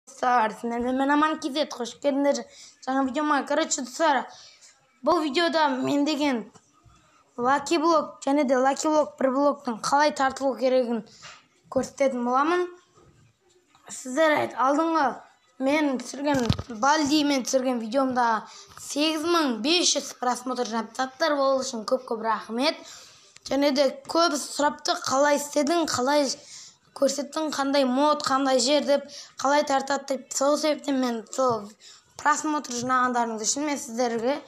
Мен Аман Кизет, қош келдіңдер жаңа видеома. Короче, достар, бұл видеода мен деген Lucky Block және де Lucky Block бір блоктың қалай тартылу керегін көрсететін боламын. Сіздер алдыңғы мен түсірген Балдимен түсірген видеомда 8500 просмотр жинапсыздар, ол үшін көп рахмет. Және де көп сұрапты, қалай істедің, қалай көрсеттің, қандай мод, қандай жер деп, қалай тартады деп. Сол себептен мен сол просмотр жинағандарыңыз үшін мен сіздерге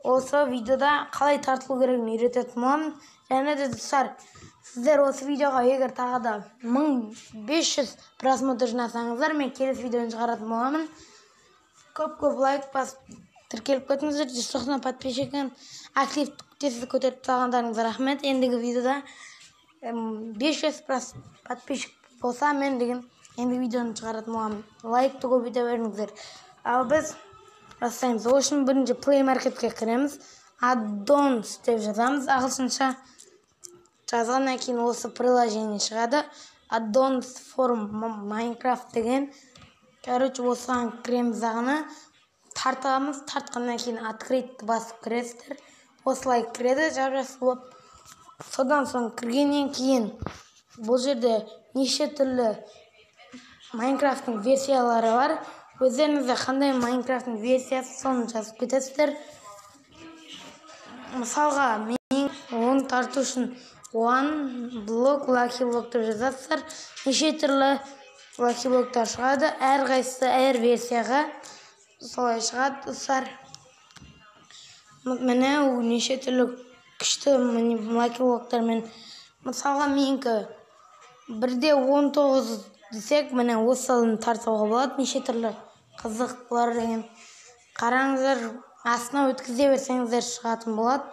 осы видеода қалай тартылу керегін үйрететін боламын. Және де достар, сіздер осы видеоға егер тағы да 1500 просмотр жинасаңыздар, мен келесі видеоны шығаратын боламын. Көп лайк басып тіркеліп кетіңіздер. 190 подписчиктен активтесіз көтеріп тастағандарыңызға рахмет. Ендігі видеода 500 подписчик болса, мен деген ендігі видеоны шығаратын боламын. Лайкты көбейте беріңіздер. Ал біз бастаймыз. Ол үшін бірінші Play Marketке кіреміз. Addons деп жазамыз. Ағылшынша жазғаннан кейін осы приложение шығады. Addons for Minecraft деген. Короче, осыған кіреміз ағыны. Тартамыз. Тартқаннан кейін открыть басып кіресіздер. Осылай кіреді, жап-жасыл болып. Содан соң кіргеннен кейін бұл жерде неше түрлі Майнкрафттың версиялары бар. Өздеріңізде қандай Майнкрафттың версиясы, соны жазып кетесіздер. Мысалға, мен оны тарту үшін One Block Lucky Block деп жазасыздар. Неше түрлі Lucky Block'тар шығады. Әрқайсысы әр версияға солай шығады, достар. Міне неше түрлі күшті Lucky Block'тармен. Мысалға, менікі 1-19 десек, міне осылын тартуға болады. Неше түрлі қызық бұлар деген. Қараңыздар, астына өткізе берсеңіздер шығатын болады.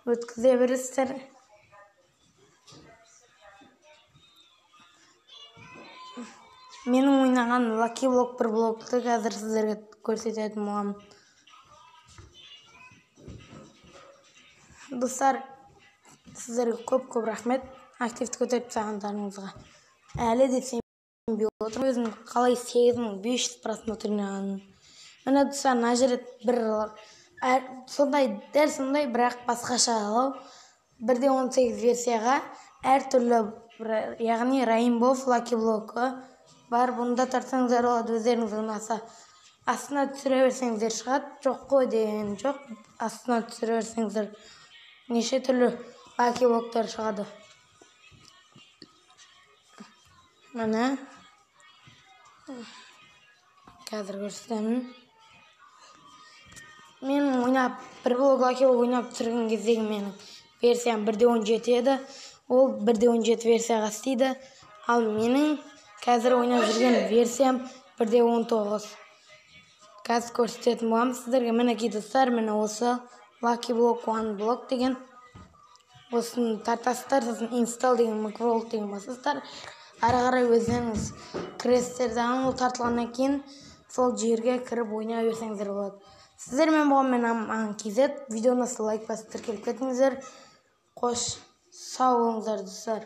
Өткізе бересіздер. Менің ойнаған Lucky Block бір блокты қазір сіздерге көрсететін боламын. Достар, сіздерге көп рахмет активті көтеріп тастағандарыңызға. Әлі де сенбей отырмын, өзім қалай 8500 просмотр жинағанын. Міне достар, мына жерде дәл сондай, бірақ басқаша алау. 1-18 версияға әртүрлі, яғни Rainbow Lucky Block'ы бар. Бұнда тартсаңыздар болады, өздеріңіз ұнаса. Астына түсіре берсеңіздер шығады. Жоқ қой деген жоқ. Астына түсіре берсеңіздер неше түрлі Lucky Block'тар шығады. Міне қазір көрсетемін. Мен бір блок Lucky Block ойнап түсірген кездегі менің версиям 1-17 еді. Ол 1-17 версияға істейді. Ал менің қазір ойнап жүрген версиям 1-19. Қазір көрсететін боламын сіздерге. Мінекей достар, міне осы Lucky Block One Block деген. Осыны тартасыздар, сосын install деген микролог деген басасыздар. Ары қарай өздеріңіз кіресіздер. Ол тартылғаннан кейін сол жерге кіріп ойнай берсеңіздер болады. Сіздермен болған мен Аман Кизет. Видеоны лайк басып тіркеліп кетіңіздер. Қош, сау болыңыздар достар.